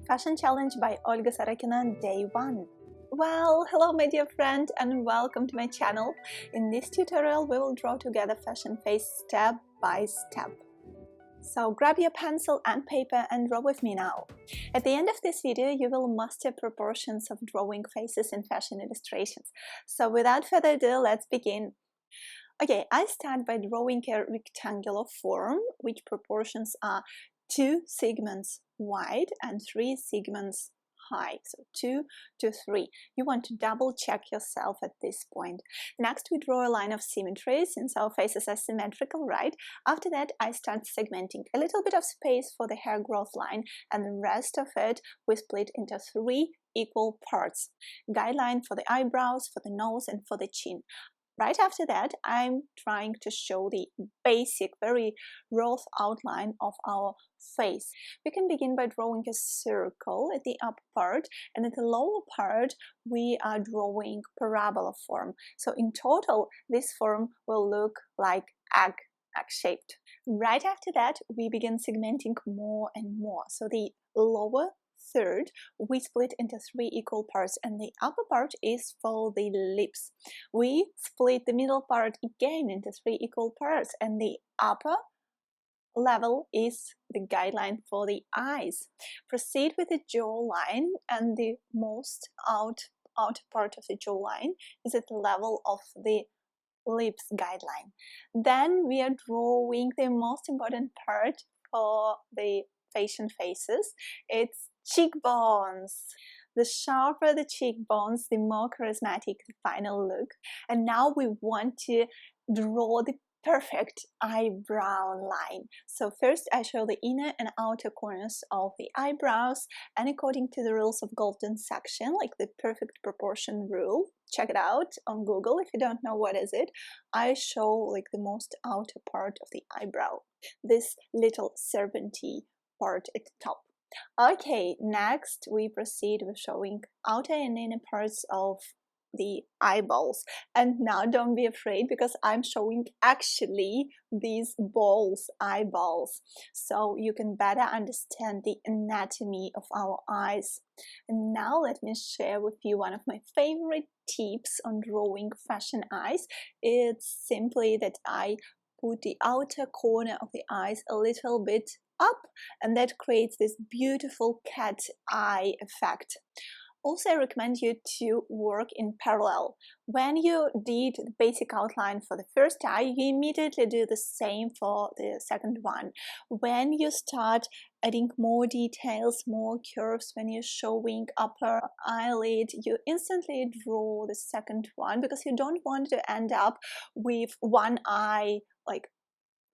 Fashion Challenge by Olga Sarakina, Day 1. Well, hello my dear friend and welcome to my channel. In this tutorial we will draw together fashion face step by step. So grab your pencil and paper and draw with me now. At the end of this video you will master proportions of drawing faces in fashion illustrations. So without further ado, let's begin. Okay, I start by drawing a rectangular form which proportions are 2 segments wide and 3 segments high, so 2 to 3. You want to double check yourself at this point. Next we draw a line of symmetry since our faces are symmetrical, right? After that I start segmenting a little bit of space for the hair growth line, and the rest of it we split into 3 equal parts. Guideline for the eyebrows, for the nose and for the chin. Right after that, I'm trying to show the basic, very rough outline of our face. We can begin by drawing a circle at the upper part, and at the lower part we are drawing parabola form. So in total, this form will look like egg-shaped. Right after that, we begin segmenting more and more. So the lower third we split into 3 equal parts, and the upper part is for the lips. We split the middle part again into 3 equal parts, and the upper level is the guideline for the eyes. Proceed with the jawline, and the most outer part of the jawline is at the level of the lips guideline. Then we are drawing the most important part for the fashion faces. It's cheekbones. The sharper the cheekbones, the more charismatic the final look. And now we want to draw the perfect eyebrow line. So first I show the inner and outer corners of the eyebrows, and according to the rules of golden section, like the perfect proportion rule, check it out on Google if you don't know what is it, I show like the most outer part of the eyebrow, this little serpenty part at the top. Okay, next we proceed with showing outer and inner parts of the eyeballs. And now don't be afraid, because I'm showing actually these eyeballs, so you can better understand the anatomy of our eyes. And now let me share with you one of my favorite tips on drawing fashion eyes. It's simply that I put the outer corner of the eyes a little bit up, and that creates this beautiful cat eye effect. Also, I recommend you to work in parallel. When you did the basic outline for the first eye, you immediately do the same for the second one. When you start adding more details, more curves, when you're showing upper eyelid, you instantly draw the second one, because you don't want to end up with one eye like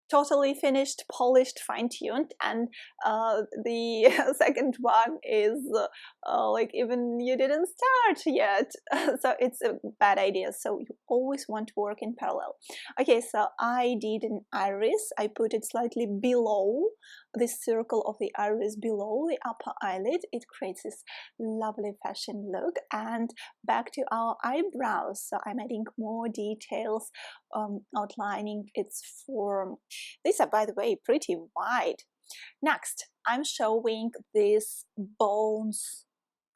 totally finished, polished, fine-tuned, and the second one is like even you didn't start yet. So it's a bad idea. So you always want to work in parallel. Okay, so I did an iris. I put it slightly below the circle of the iris, below the upper eyelid. It creates this lovely fashion look. And back to our eyebrows. So I'm adding more details, outlining its form. These are, by the way, pretty wide. Next, I'm showing these bones,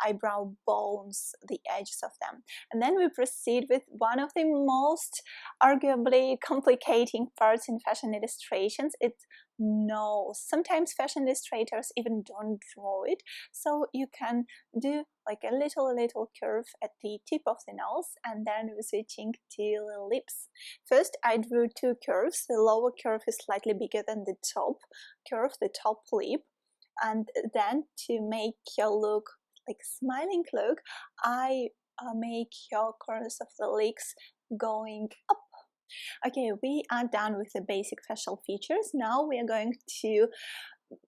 eyebrow bones, the edges of them. And then we proceed with one of the most arguably complicating parts in fashion illustrations. It's nose. Sometimes fashion illustrators even don't draw it, so you can do like a little curve at the tip of the nose, and then we're switching to the lips. First I drew 2 curves. The lower curve is slightly bigger than the top curve, the top lip, and then to make your look like smiling look, I make your corners of the lips going up. Okay, we are done with the basic facial features. Now we are going to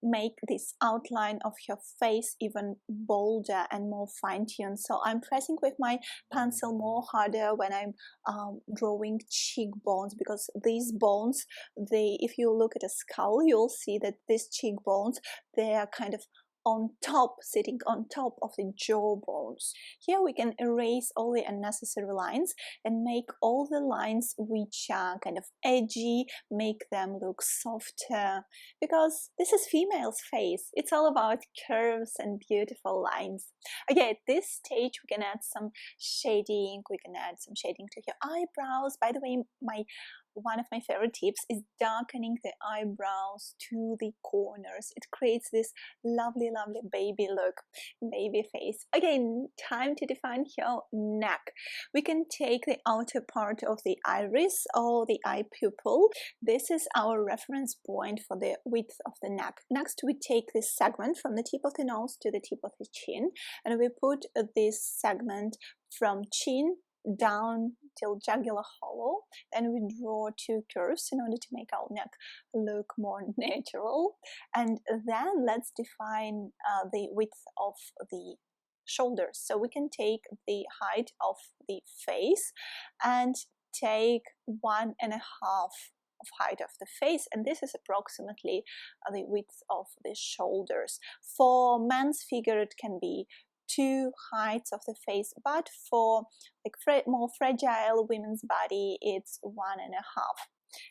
make this outline of your face even bolder and more fine-tuned. So I'm pressing with my pencil more harder when I'm drawing cheekbones, because these bones, if you look at a skull, you'll see that these cheekbones, they are kind of on top, sitting on top of the jawbones. Here we can erase all the unnecessary lines and make all the lines which are kind of edgy, make them look softer, because this is female's face. It's all about curves and beautiful lines. Okay, at this stage we can add some shading. We can add some shading to your eyebrows. By the way, one of my favorite tips is darkening the eyebrows to the corners. It creates this lovely baby look, baby face. Again, time to define your neck. We can take the outer part of the iris or the eye pupil. This is our reference point for the width of the neck. Next, we take this segment from the tip of the nose to the tip of the chin, and we put this segment from chin down till jugular hollow. Then we draw two curves in order to make our neck look more natural. And then let's define the width of the shoulders. So we can take the height of the face and take 1.5 of height of the face, and this is approximately the width of the shoulders. For men's figure it can be 2 heights of the face, but for like more fragile women's body it's 1.5.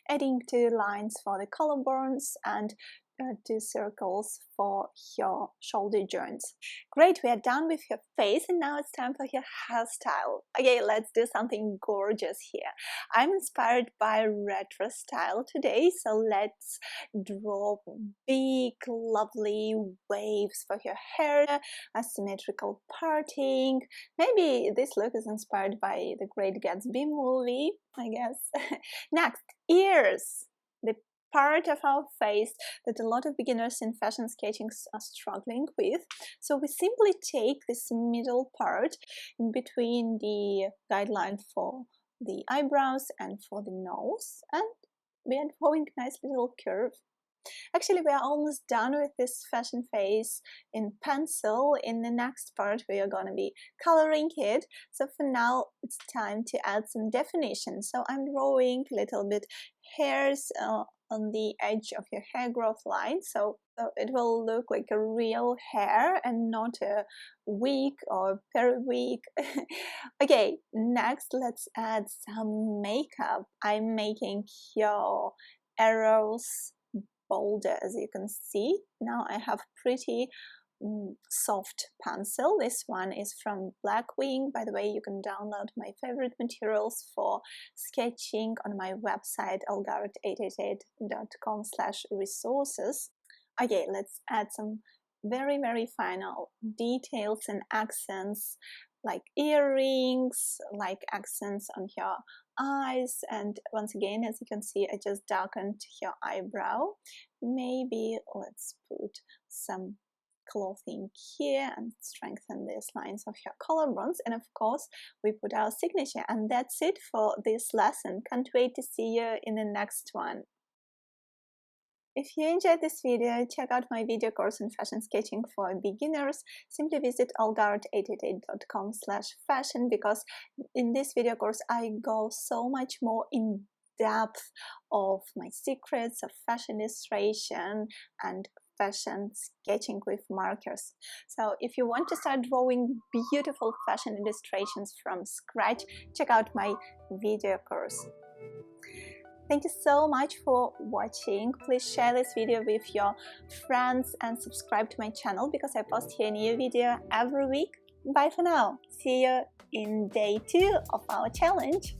Adding 2 lines for the collarbones and 2 circles for your shoulder joints. Great, we are done with your face, and now it's time for your hairstyle. Okay, let's do something gorgeous here. I'm inspired by retro style today, so let's draw big lovely waves for your hair, asymmetrical parting. Maybe this look is inspired by the Great Gatsby movie, I guess. Next, ears. The part of our face that a lot of beginners in fashion sketching are struggling with. So we simply take this middle part in between the guideline for the eyebrows and for the nose, and we are drawing a nice little curve. Actually, we are almost done with this fashion face in pencil. In the next part we are going to be coloring it, so for now it's time to add some definition. So I'm drawing a little bit hairs on the edge of your hair growth line, so it will look like a real hair and not a wig or periwig. Okay, next let's add some makeup. I'm making your arrows bolder, as you can see. Now I have pretty soft pencil. This one is from Blackwing. By the way, you can download my favorite materials for sketching on my website olgaart888.com/resources. Okay, let's add some very final details and accents, like earrings, like accents on your eyes. And once again, as you can see, I just darkened your eyebrow. Maybe let's put some clothing here and strengthen these lines of your collarbones, and of course we put our signature. And that's it for this lesson. Can't wait to see you in the next one. If you enjoyed this video, check out my video course on fashion sketching for beginners. Simply visit olgaart888.com/fashion, because in this video course I go so much more in depth of my secrets of fashion illustration and fashion sketching with markers. So if you want to start drawing beautiful fashion illustrations from scratch, check out my video course. Thank you so much for watching. Please share this video with your friends and subscribe to my channel, because I post here a new video every week. Bye for now. See you in day 2 of our challenge.